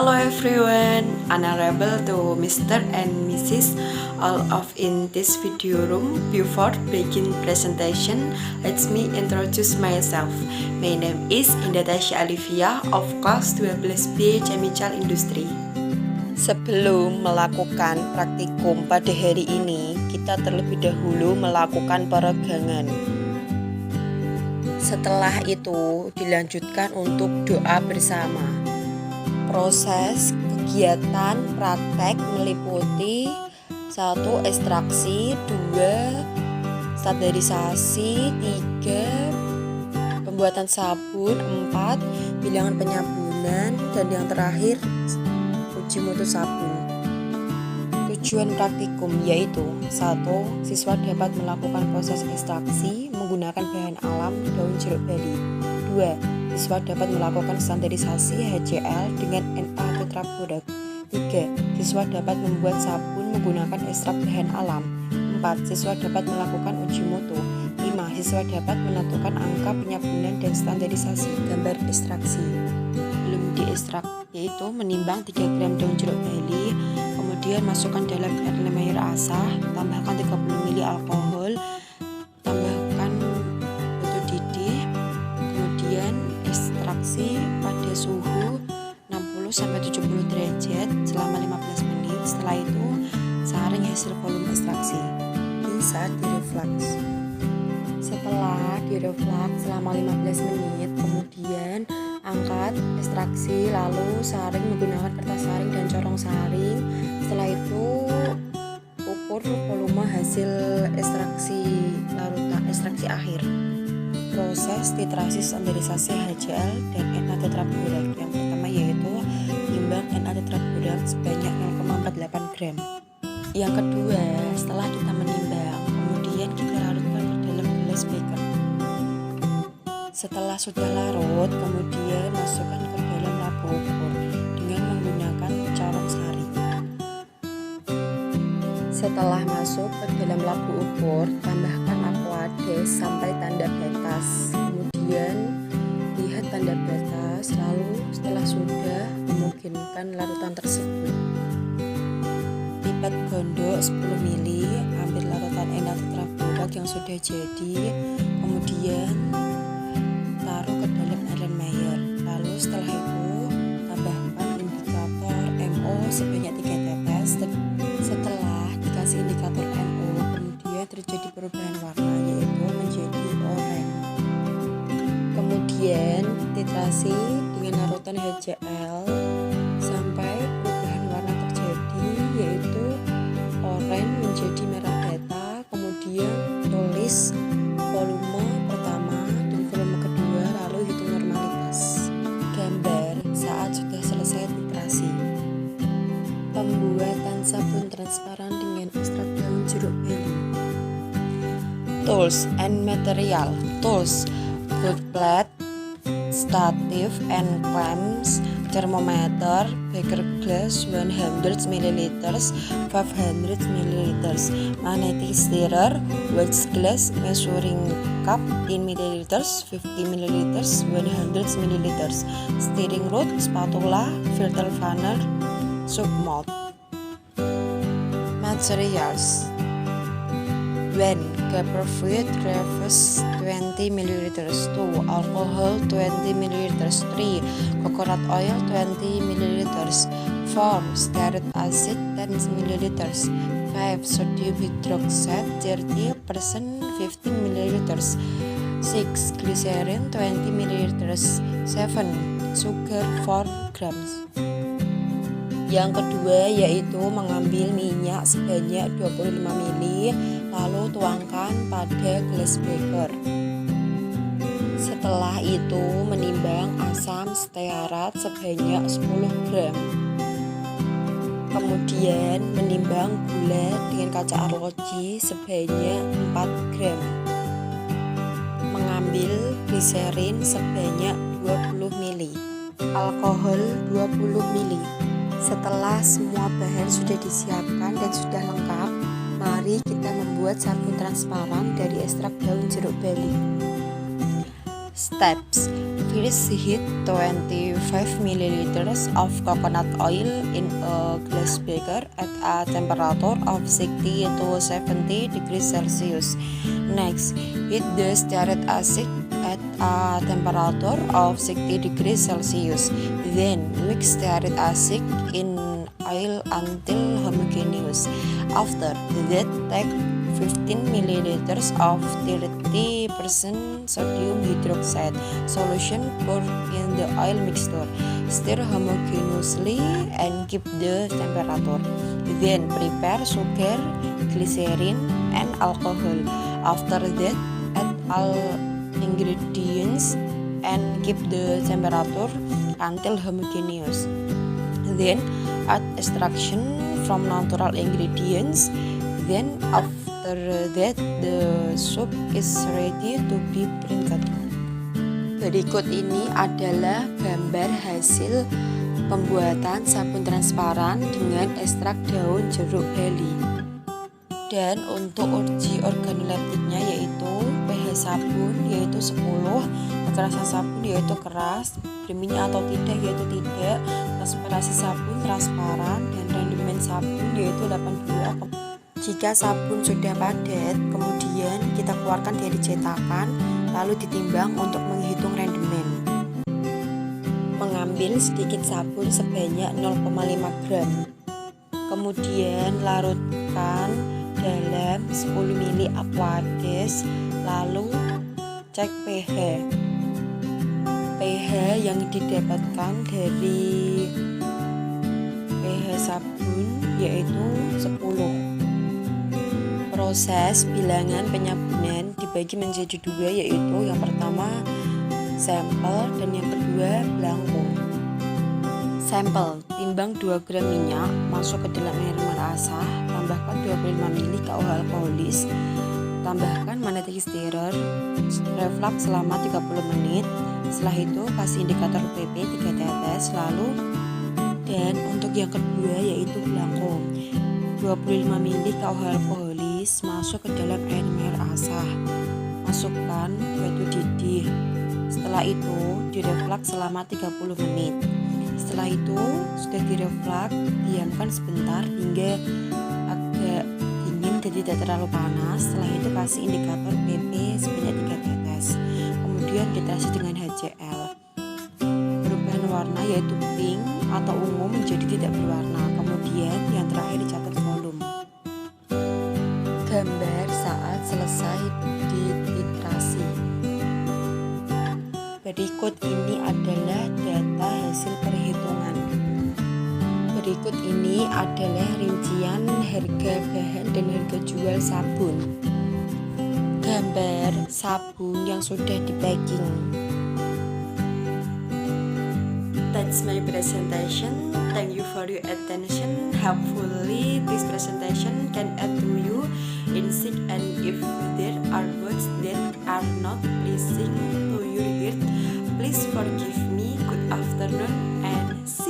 Hello everyone, honorable to Mr. and Mrs. All of in this video room. Before begin presentation, let me introduce myself. My name is Indatasha Alivia of class 12B Chemical Industry. Sebelum melakukan praktikum pada hari ini, kita terlebih dahulu melakukan peregangan. Setelah itu dilanjutkan untuk doa bersama. Proses kegiatan praktek meliputi 1. Ekstraksi, 2. Standarisasi, 3. Pembuatan sabun, 4. Bilangan penyabunan, dan yang terakhir uji mutu sabun. Tujuan praktikum yaitu 1. Siswa dapat melakukan proses ekstraksi menggunakan bahan alam daun jeruk bali. 2. Siswa dapat melakukan standarisasi HCl dengan Na tetraborat. 3. Siswa dapat membuat sabun menggunakan ekstrak bahan alam. 4. Siswa dapat melakukan uji mutu. 5. Siswa dapat menentukan angka penyabunan dan standarisasi. Gambar ekstraksi. Belum diekstrak, yaitu menimbang 3 gram daun jeruk bali, kemudian masukkan dalam air asah, tambahkan 30 ml alkohol, tambahkan batu didih, kemudian ekstraksi pada suhu 60-70 derajat selama 15 menit. Setelah itu saring hasil volume ekstraksi. Bisa direfleks. Setelah direfleks selama 15 menit, kemudian angkat ekstraksi lalu saring menggunakan kertas saring dan corong saring. Setelah itu ukur volume hasil ekstraksi larutan ekstraksi akhir. Proses titrasi standarisasi HCl dan Na tetraborat. Yang pertama yaitu timbang Na tetraborat sebanyak 0,48 gram. Yang kedua, setelah kita menimbang, kemudian kita larutkan ke dalam gelas beker. Setelah sudah larut, kemudian masukkan ke dalam labu ukur dengan menggunakan corong saring. Setelah masuk ke dalam labu ukur, tambahkan aquades sampai tanda batas. Kemudian lihat tanda batas, lalu setelah sudah memungkinkan larutan tersebut. Lipat gondok 10 ml, ambil larutan Na tetraborat yang sudah jadi, kemudian taruh ke dalam Erlenmeyer. Lalu setelah itu tambahkan indikator MO sebanyak 3 tetes. Setelah dikasih indikator MO, kemudian terjadi perubahan warna yaitu menjadi oranye. Kemudian titrasi dengan larutan HCl sampai perubahan warna terjadi yaitu oranye menjadi merah beta. Kemudian tulis volume pertama dan volume kedua, lalu hitung normalitas. Gambar saat sudah selesai titrasi. Pembuatan sabun transparan dengan ekstrak daun jeruk bali. Tools and material. Tools: foot plate, stative and clamps, thermometer, beker glass 100 ml, 500 ml, magnetic stirrer, wedge glass, measuring cup in milliliters, 50 ml, 100 ml, stirring rod, spatula, filter funnel, submold. Materials: 1. Copper fruit refuse 20 ml, 2. Alcohol 20 ml, 3. Coconut oil 20 ml, 4. Stearic acid 10 ml, 5. Sodium hydroxide 30% 15 ml, 6. Glycerin 20 ml, 7. Sugar 4 grams. Yang kedua yaitu mengambil minyak sebanyak 25 ml, lalu tuangkan pada gelas beker. Setelah itu menimbang asam stearat sebanyak 10 gram. Kemudian menimbang gula dengan kaca arloji sebanyak 4 gram. Mengambil gliserin sebanyak 20 ml, alkohol 20 ml. Setelah semua bahan sudah disiapkan dan sudah lengkap, mari kita membuat sabun transparan dari ekstrak daun jeruk bali. Steps. First, heat 25 milliliters of coconut oil in a glass beaker at a temperature of 60 to 70 degrees Celsius. Next, heat the stearin acid at a temperature of 60 degrees Celsius. Then, mix stearin acid in oil until homogeneous. After that, take 15 milliliters of 30% sodium hydroxide solution, pour in the oil mixture. Stir homogeneously and keep the temperature. Then prepare sugar, glycerin, and alcohol. After that, add all ingredients and keep the temperature until homogeneous. Then add extraction from natural ingredients. Then after that, the soup is ready to be printed. Berikut ini adalah gambar hasil pembuatan sabun transparan dengan ekstrak daun jeruk bali. Dan untuk uji organoleptiknya yaitu pH sabun yaitu 10, kekerasan sabun yaitu keras, berminyak atau tidak yaitu tidak, transparansi sabun transparan, dan rendemen sabun yaitu 82. Jika sabun sudah padat, kemudian kita keluarkan dari cetakan, lalu ditimbang untuk menghitung rendemen. Mengambil sedikit sabun sebanyak 0,5 gram. Kemudian larutkan dalam 10 ml aquades, lalu cek pH. pH yang didapatkan dari pH sabun yaitu 10. Proses bilangan penyabunan dibagi menjadi dua, yaitu yang pertama sampel dan yang kedua belangko. Sampel, timbang 2 gram minyak, masuk ke dalam air merasah, tambahkan 25 ml KOH alkoholis, tambahkan magnetic stirrer, reflux selama 30 menit. Setelah itu kasih indikator PP 3 tetes, lalu dan untuk yang kedua yaitu belangko. 25 ml KOH alkoholis masuk ke dalam air merasah, masukkan batu didih. Setelah itu direflux selama 30 menit. Setelah itu sudah direflux, diamkan sebentar hingga agak dingin dan tidak terlalu panas. Setelah itu kasih indikator PP sebanyak 3 tetes. Kemudian titrasi dengan HCl. Perubahan warna yaitu pink atau ungu menjadi tidak berwarna. Kemudian yang terakhir dicatat volume. Gambar saat selesai dititrasi. Berikut ini adalah data hasil perhitungan. Berikut ini adalah rincian harga bahan dan harga jual sabun. Gambar sabun yang sudah di packing. That's my presentation. Thank you for your attention. Hopefully this presentation can add to you insight, and if there are words that are not pleasing to your ear, please forgive me. Good afternoon and see you.